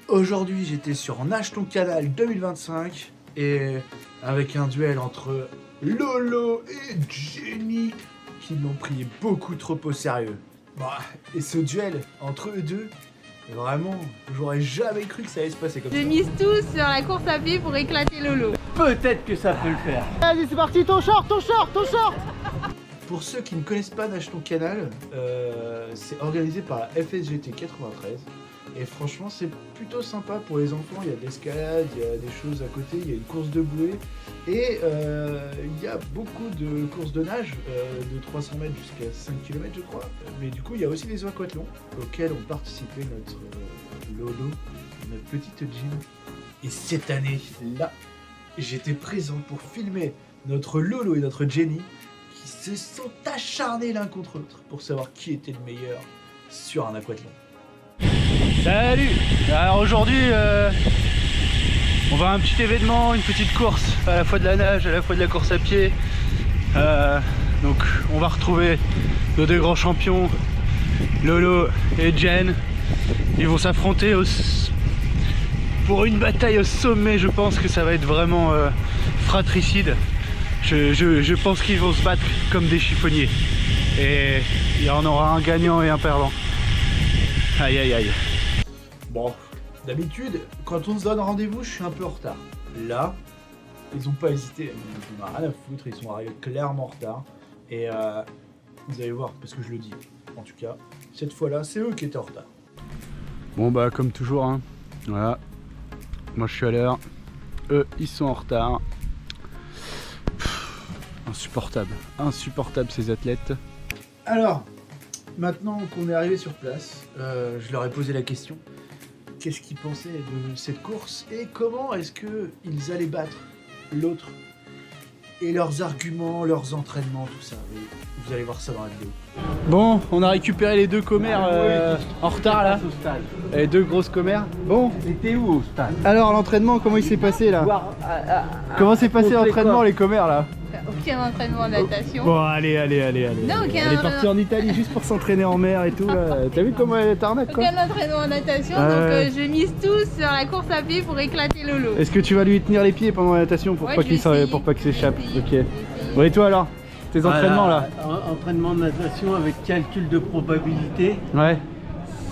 Aujourd'hui, j'étais sur Nage ton canal 2025 et avec un duel entre Lolo et Jenny qui l'ont pris beaucoup trop au sérieux. Bah, et ce duel entre eux deux, vraiment, j'aurais jamais cru que ça allait se passer comme ça. Je mise tout sur la course à pied pour éclater Lolo. Peut-être que ça peut le faire. Allez, c'est parti, ton short, ton short, ton short. Pour ceux qui ne connaissent pas Nage ton canal, c'est organisé par la FSGT 93. Et franchement, c'est plutôt sympa pour les enfants. Il y a de l'escalade, il y a des choses à côté, il y a une course de bouée. Et il y a beaucoup de courses de nage, de 300 mètres jusqu'à 5 km, je crois. Mais du coup, il y a aussi des aquathlons auxquels ont participé notre Lolo, notre petite Jean. Et cette année-là, j'étais présent pour filmer notre Lolo et notre Jenny qui se sont acharnés l'un contre l'autre pour savoir qui était le meilleur sur un aquathlon. Salut! Alors aujourd'hui, on va à un petit événement, une petite course, à la fois de la nage, à la fois de la course à pied. Donc on va retrouver nos deux grands champions, Lolo et Jen. Ils vont s'affronter pour une bataille au sommet. Je pense que ça va être vraiment fratricide. Je pense qu'ils vont se battre comme des chiffonniers. Et il y en aura un gagnant et un perdant. Aïe aïe aïe. Bon, d'habitude, quand on se donne rendez-vous, je suis un peu en retard. Là, ils ont pas hésité, ils n'ont rien à foutre, ils sont arrivés clairement en retard. Et vous allez voir, parce que je le dis. En tout cas, cette fois-là, c'est eux qui étaient en retard. Bon bah comme toujours, hein. Voilà. Moi je suis à l'heure. Eux, ils sont en retard. Insupportable. Insupportable ces athlètes. Alors, maintenant qu'on est arrivé sur place, je leur ai posé la question. Qu'est-ce qu'ils pensaient de cette course et comment est-ce qu'ils allaient battre l'autre et leurs arguments, leurs entraînements, tout ça. Et vous allez voir ça dans la vidéo. Bon, on a récupéré les deux commères en retard là. Les deux grosses commères. Bon, T'étais où au stade? alors l'entraînement, comment il s'est passé là? Comment s'est passé l'entraînement les commères là? Aucun entraînement en natation. Bon, allez. Non, aucun Elle est partie en Italie juste pour s'entraîner en mer et tout là. T'as vu comment elle t'arnaque quoi? Aucun entraînement en natation, donc je mise tout sur la course à pied pour éclater Lolo. Est-ce que tu vas lui tenir les pieds pendant la natation pour Ouais, pas je vais essayer. pour pas qu'il s'échappe? Je vais Ok. essayer. Bon et toi alors? Tes entraînements là? Entraînement de natation avec calcul de probabilité. Ouais.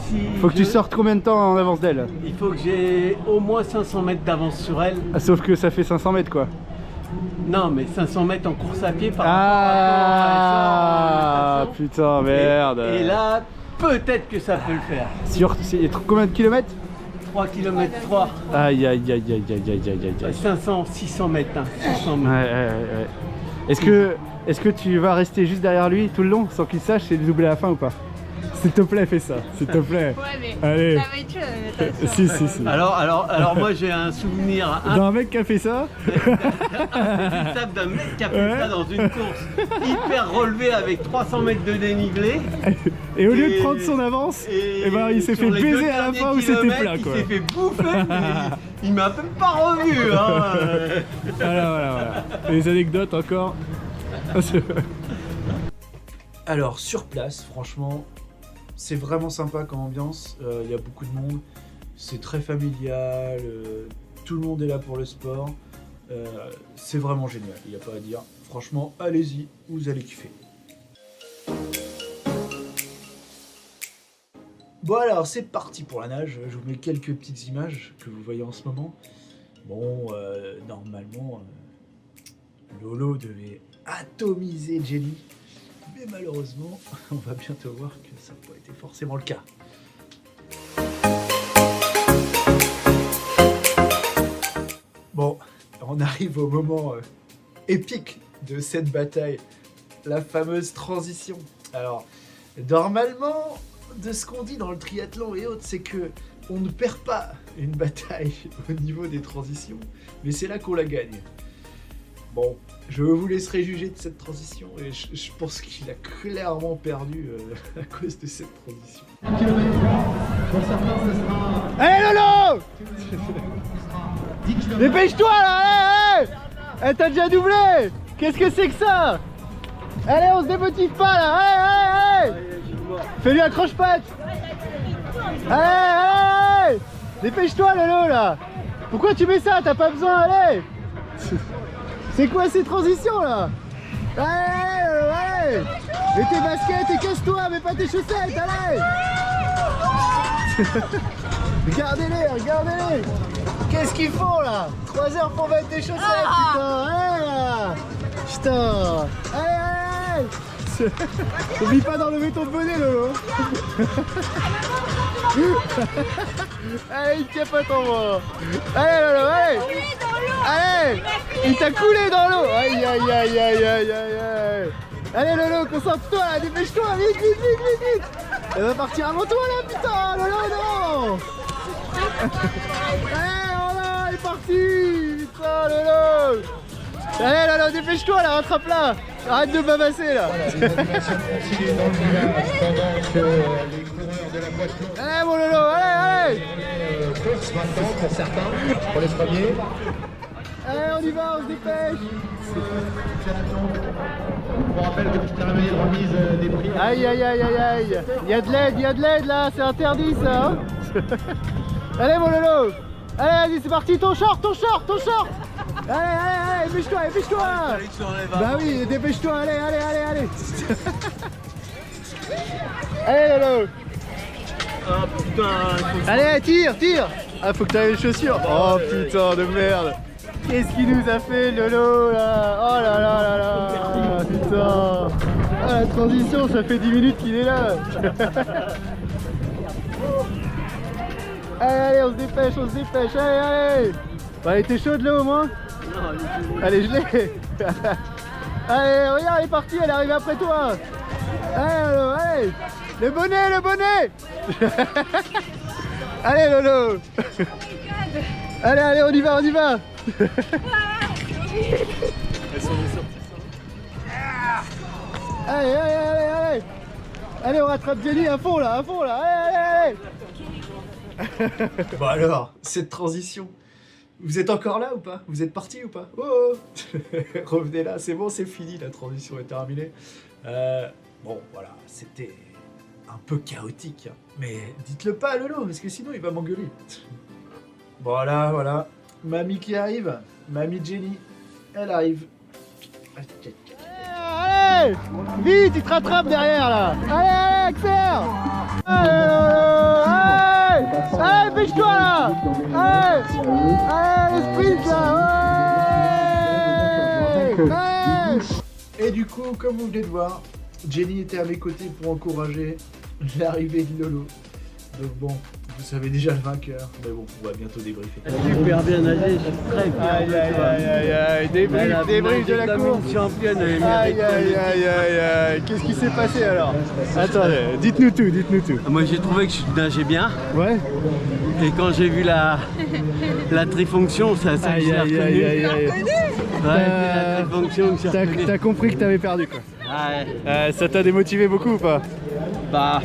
Si Faut que tu sortes combien de temps en avance d'elle? Il faut que j'ai au moins 500 mètres d'avance sur elle. Ah, sauf que ça fait 500 mètres quoi. Non, mais 500 mètres en course à pied par Ah rapport à putain merde. Et là, peut-être que ça peut le faire. C'est combien de kilomètres? 3 km 3. Aïe. 500, 600 mètres. Hein, 600 Ouais, mètres. Est-ce que tu vas rester juste derrière lui tout le long sans qu'il sache et le doubler à la fin ou pas? S'il te plaît, fais ça, s'il te plaît. Ouais, mais Allez. ça va être chaud la natation. Si. Alors moi j'ai un souvenir D'un mec qui a fait ça? impétable d'un mec qui a fait ça dans une course hyper relevée avec 300 mètres de dénivelé. Et au lieu de prendre son avance, eh ben, il s'est fait sur les baiser deux à la derniers fin où c'était kilomètres, plat quoi. Il s'est fait bouffer, mais il m'a même pas revu. Hein. Voilà. Les anecdotes encore. Alors, sur place, franchement, c'est vraiment sympa comme ambiance. Il y a beaucoup de monde. C'est très familial. Tout le monde est là pour le sport. C'est vraiment génial. Il n'y a pas à dire. Franchement, allez-y. Vous allez kiffer. Bon alors, c'est parti pour la nage. Je vous mets quelques petites images que vous voyez en ce moment. Bon, normalement, Lolo devait atomiser Jenny. Mais malheureusement, on va bientôt voir que ça n'a pas été forcément le cas. Bon, on arrive au moment épique de cette bataille, la fameuse transition. Alors, normalement, de ce qu'on dit dans le triathlon et autres, c'est que on ne perd pas une bataille au niveau des transitions, mais c'est là qu'on la gagne. Bon, je vous laisserai juger de cette transition et je pense qu'il a clairement perdu à cause de cette transition. Allez Lolo! Dépêche-toi là! Elle t'a déjà doublé! Qu'est-ce que c'est que ça? Allez, on se démotive pas là! Allez! Fais-lui un croche-patte! Allez! Dépêche-toi Lolo là. Pourquoi tu mets ça? T'as pas besoin, allez. C'est quoi ces transitions là? Allez. Mets tes baskets et casse-toi, mais pas tes chaussettes, allez. Regardez-les. Qu'est-ce qu'ils font là? 3 heures pour mettre des chaussettes, putain. Allez là. Putain. Allez. N'oublie pas d'enlever ton bonnet Lolo. Allez, il capote en moi. Allez Lolo, allez. Allez. Il t'a coulé dans l'eau. Aïe. Allez Lolo, concentre-toi, dépêche-toi, vite. Elle va partir avant toi là, putain. Lolo, non. Allez, voilà, elle est partie. Putain Lolo. Allez Lolo, dépêche-toi là, rattrape-la. Arrête de babasser là. Allez mon Lolo, allez. Course maintenant pour certains, pour les premiers. Allez, on y va, on se dépêche. On rappelle que tu as réveillé de remise des prix. Aïe. Il y a de l'aide là, c'est interdit ça. Hein. Allez mon Lolo. Allez, c'est parti, ton short. Allez, dépêche-toi. Bah oui, dépêche-toi, allez. Allez Lolo. Ah putain. Allez, tire. Ah, faut que tu aies les chaussures. Oh putain de merde. Qu'est-ce qu'il nous a fait Lolo là? Oh là, putain. Ah, la transition, ça fait 10 minutes qu'il est là. Allez, on se dépêche. Allez. Bah, elle était chaude là au moins? Non, Allez, je l'ai. Allez, regarde, elle est partie, elle est arrivée après toi. Allez Lolo, allez. Le bonnet. Allez Lolo. Allez, on y va. Allez. Allez, on rattrape Jenny à fond là. Allez. Bon alors, cette transition, vous êtes encore là ou pas? Vous êtes parti ou pas? Oh. Revenez là, c'est bon, c'est fini, la transition est terminée. Bon, voilà, c'était un peu chaotique, hein. Mais dites-le pas à Lolo, parce que sinon il va m'engueuler. Voilà, mamie qui arrive, mamie Jenny, elle arrive. Allez, vite, il te rattrape derrière là. Allez, accélère. Allez, dépêche-toi là. Allez, le sprint là. Et du coup, comme vous venez de voir, Jenny était à mes côtés pour encourager l'arrivée de Lolo. Donc bon, vous savez déjà le vainqueur, mais bon, on va bientôt débriefer. Super bien nagé, je suis très fier. Aïe, débrief de la course. Championne, elle Aïe, qu'est-ce qui s'est passé alors? Attendez, dites-nous tout. Moi j'ai trouvé que je nageais bien. Ouais. Et quand j'ai vu la trifonction, ça que j'ai reconnu. Ouais, la trifonction que j'ai reconnu. T'as compris que t'avais perdu quoi. Ouais. Ça t'a démotivé beaucoup ou pas? Bah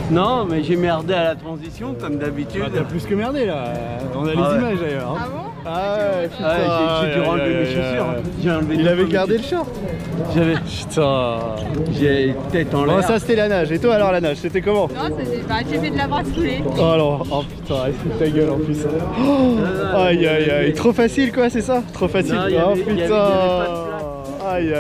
non, mais j'ai merdé à la transition comme d'habitude. T'as plus que merdé là. On a les images d'ailleurs. Hein. Ah bon? Ah ouais, putain. Ouais, j'ai dû enlever mes chaussures. J'ai enlevé Il tout avait mes gardé le chaussures. short. Putain. J'ai tête en l'air. Bon, ça c'était la nage. Et toi alors la nage, c'était comment? Non, j'ai fait de la brasse coulée. Oh alors, oh putain, c'est ta gueule en plus. Oh, aïe, trop facile quoi, c'est ça? Trop facile. Non, il y oh avait- il y avait putain. pas de place. Aïe.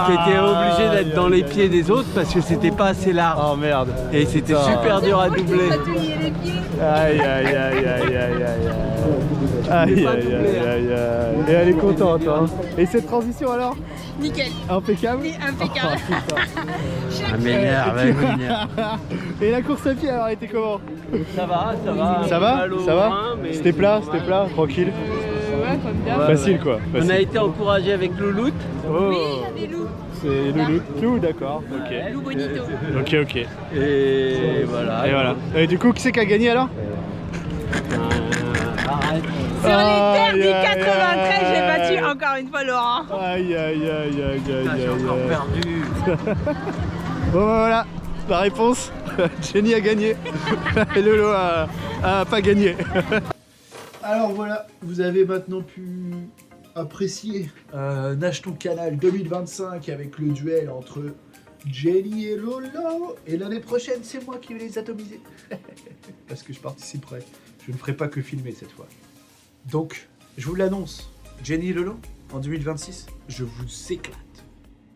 T'étais obligé d'être dans les pieds des autres parce que c'était pas assez large. Oh merde. Et c'était Putain. super dur à Moi qui doubler. m'a touillé les pieds. Aïe. Et elle est contente hein. Et cette transition alors? Nickel. Impeccable. Impeccable. Oh, putain. Ah, m'énerve, elle m'énerve. Et la course à pied alors était comment? Ça va. Ça va? Mal au Ça va? rein, mais C'était plat, normal. tranquille. Ouais, comme d'hab. Ouais, Facile quoi. On Facile. a été encouragé avec Louloute. Oh. Oui, il y a des loups. C'est Lou, d'accord. Ok. Loup bonito. Ok. Et voilà. Et voilà. Et du coup, qui c'est qui a gagné alors? Arrête. Sur les terres du Aïe, 93, j'ai aïe. battu encore une fois Laurent. Aïe. Putain, j'ai encore perdu. Bon bah voilà, la réponse, Jenny a gagné et Lolo a pas gagné. Alors voilà, vous avez maintenant pu apprécier Nage ton canal 2025 avec le duel entre Jenny et Lolo. Et l'année prochaine, c'est moi qui vais les atomiser. Parce que je participerai. Je ne ferai pas que filmer cette fois. Donc, je vous l'annonce. Jenny et Lolo, en 2026, je vous éclate.